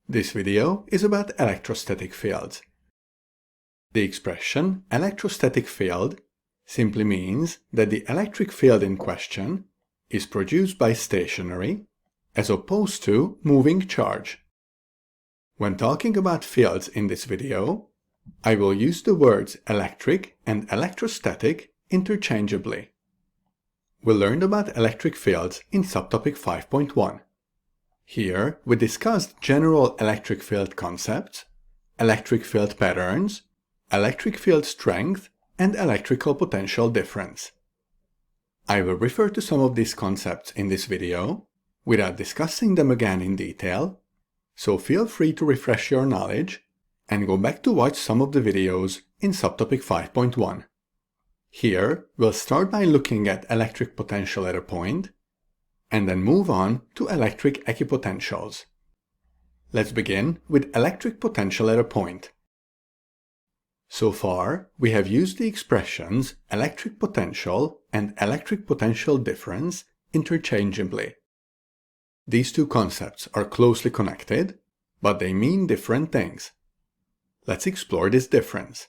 This video is about electrostatic fields. The expression electrostatic field simply means that the electric field in question is produced by stationary as opposed to moving charge. When talking about fields in this video, I will use the words electric and electrostatic interchangeably. We learned about electric fields in subtopic 5.1. Here we discussed general electric field concepts, electric field patterns, electric field strength, and electrical potential difference. I will refer to some of these concepts in this video without discussing them again in detail, so feel free to refresh your knowledge and go back to watch some of the videos in subtopic 5.1. Here we'll start by looking at electric potential at a point, and then move on to electric equipotentials. Let's begin with electric potential at a point. So far, we have used the expressions electric potential and electric potential difference interchangeably. These two concepts are closely connected, but they mean different things. Let's explore this difference.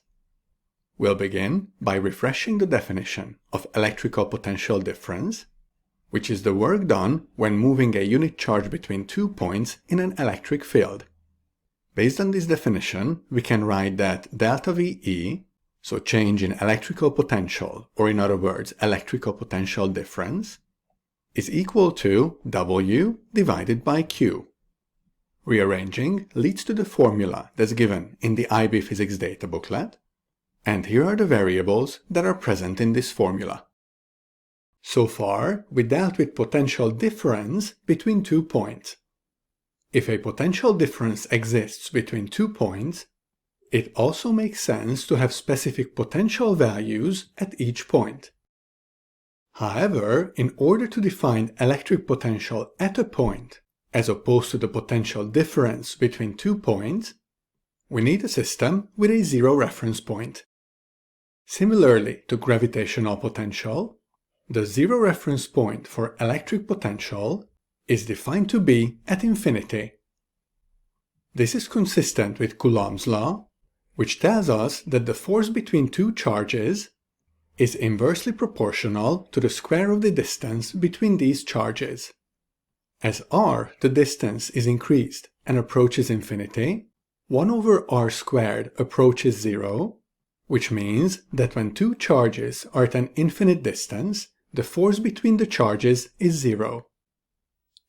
We'll begin by refreshing the definition of electrical potential difference, which is the work done when moving a unit charge between 2 points in an electric field. Based on this definition, we can write that delta VE, so change in electrical potential, or in other words, electrical potential difference, is equal to W divided by Q. Rearranging leads to the formula that's given in the IB Physics data booklet, and here are the variables that are present in this formula. So far, we dealt with potential difference between 2 points. If a potential difference exists between 2 points, it also makes sense to have specific potential values at each point. However, in order to define electric potential at a point, as opposed to the potential difference between 2 points, we need a system with a zero reference point. Similarly to gravitational potential, the zero reference point for electric potential is defined to be at infinity. This is consistent with Coulomb's law, which tells us that the force between two charges is inversely proportional to the square of the distance between these charges. As r, the distance, is increased and approaches infinity, 1 over r squared approaches 0, which means that when two charges are at an infinite distance, the force between the charges is 0.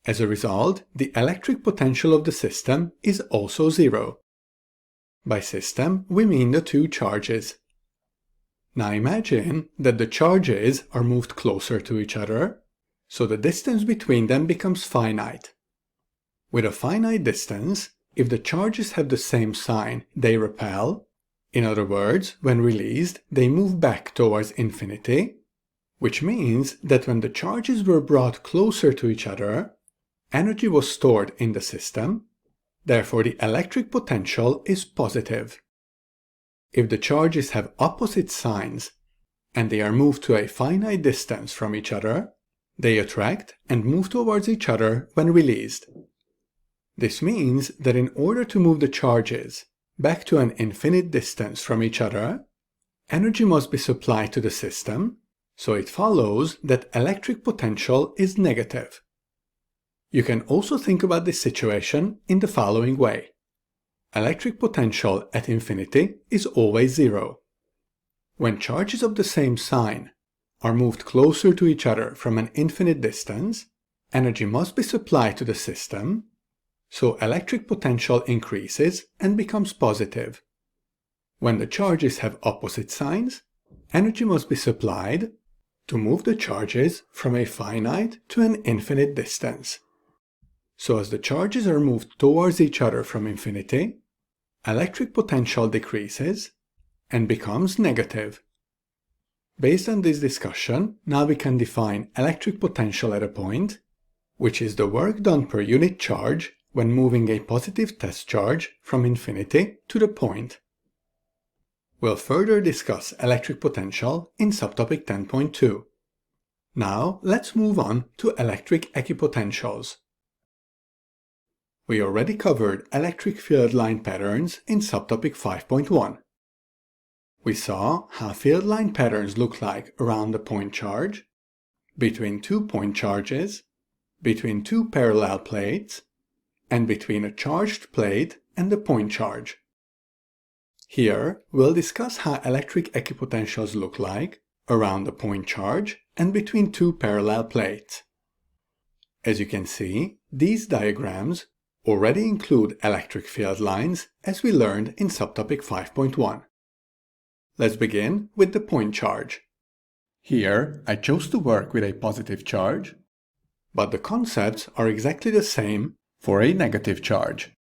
As a result, the electric potential of the system is also 0. By system, we mean the two charges. Now imagine that the charges are moved closer to each other, so the distance between them becomes finite. With a finite distance, if the charges have the same sign, they repel. In other words, when released, they move back towards infinity, which means that when the charges were brought closer to each other, energy was stored in the system, therefore the electric potential is positive. If the charges have opposite signs and they are moved to a finite distance from each other, they attract and move towards each other when released. This means that in order to move the charges back to an infinite distance from each other, energy must be supplied to the system, so it follows that electric potential is negative. You can also think about this situation in the following way. Electric potential at infinity is always 0. When charges of the same sign are moved closer to each other from an infinite distance, energy must be supplied to the system, so electric potential increases and becomes positive. When the charges have opposite signs, energy must be supplied to move the charges from a finite to an infinite distance. So as the charges are moved towards each other from infinity, electric potential decreases and becomes negative. Based on this discussion, now we can define electric potential at a point, which is the work done per unit charge when moving a positive test charge from infinity to the point. We'll further discuss electric potential in subtopic 10.2. Now let's move on to electric equipotentials. We already covered electric field line patterns in subtopic 5.1. We saw how field line patterns look like around a point charge, between two point charges, between two parallel plates, and between a charged plate and a point charge. Here, we'll discuss how electric equipotentials look like around a point charge and between two parallel plates. As you can see, these diagrams already include electric field lines as we learned in subtopic 5.1. Let's begin with the point charge. Here, I chose to work with a positive charge, but the concepts are exactly the same for a negative charge.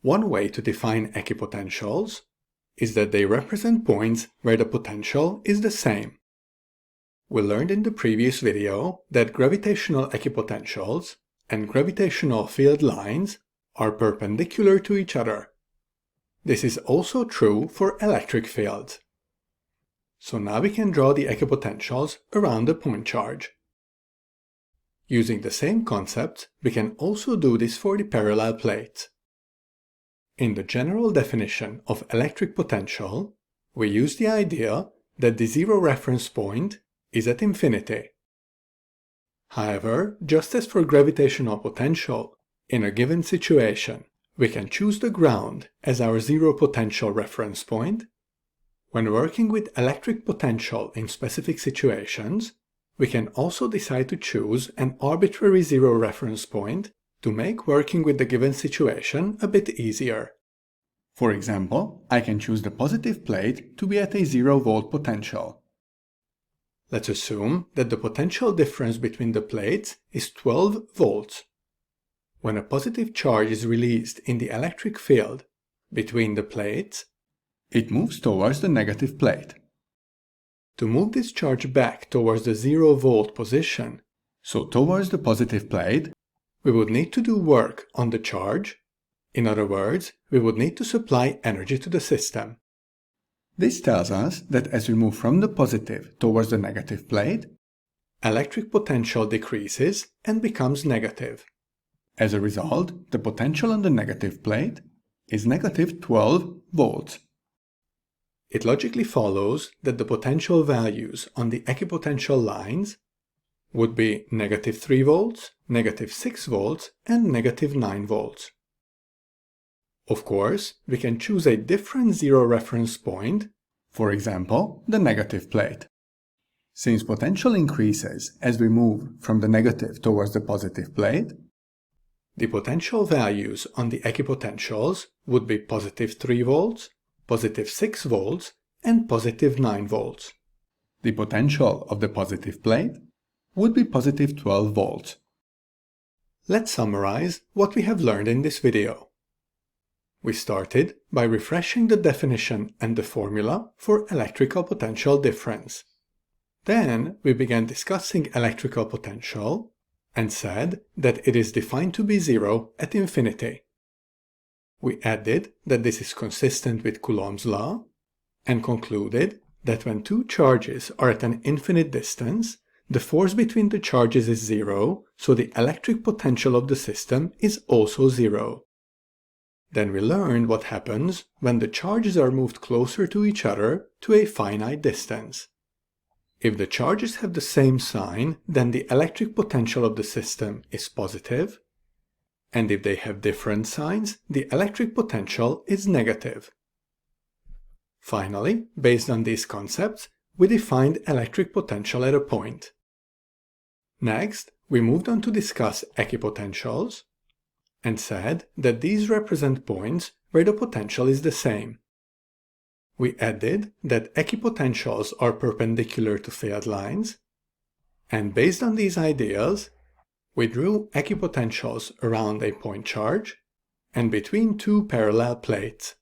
One way to define equipotentials is that they represent points where the potential is the same. We learned in the previous video that gravitational equipotentials and gravitational field lines are perpendicular to each other. This is also true for electric fields. So now we can draw the equipotentials around the point charge. Using the same concept, we can also do this for the parallel plates. In the general definition of electric potential, we use the idea that the zero reference point is at infinity. However, just as for gravitational potential, in a given situation, we can choose the ground as our zero potential reference point. When working with electric potential in specific situations, we can also decide to choose an arbitrary zero reference point to make working with the given situation a bit easier. For example, I can choose the positive plate to be at a 0-volt potential. Let's assume that the potential difference between the plates is 12 volts. When a positive charge is released in the electric field between the plates, it moves towards the negative plate. To move this charge back towards the 0-volt position, so towards the positive plate, we would need to do work on the charge. In other words, we would need to supply energy to the system. This tells us that as we move from the positive towards the negative plate, electric potential decreases and becomes negative. As a result, the potential on the negative plate is negative 12 volts. It logically follows that the potential values on the equipotential lines would be negative 3 volts, negative 6 volts, and negative 9 volts. Of course, we can choose a different zero reference point, for example, the negative plate. Since potential increases as we move from the negative towards the positive plate, the potential values on the equipotentials would be positive 3 volts, positive 6 volts, and positive 9 volts. The potential of the positive plate would be positive 12 volts. Let's summarize what we have learned in this video. We started by refreshing the definition and the formula for electrical potential difference. Then we began discussing electrical potential and said that it is defined to be zero at infinity. We added that this is consistent with Coulomb's law and concluded that when two charges are at an infinite distance, the force between the charges is zero, so the electric potential of the system is also zero. Then we learned what happens when the charges are moved closer to each other to a finite distance. If the charges have the same sign, then the electric potential of the system is positive, and if they have different signs, the electric potential is negative. Finally, based on these concepts, we defined electric potential at a point. Next, we moved on to discuss equipotentials, and said that these represent points where the potential is the same. We added that equipotentials are perpendicular to field lines, and based on these ideas, we drew equipotentials around a point charge and between two parallel plates.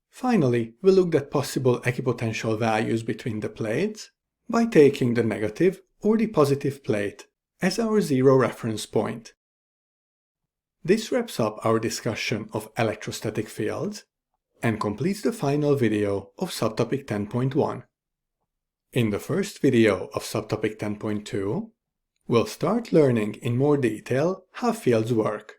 Finally, we looked at possible equipotential values between the plates by taking the negative or the positive plate as our zero reference point. This wraps up our discussion of electrostatic fields and completes the final video of subtopic 10.1. In the first video of subtopic 10.2, we'll start learning in more detail how fields work.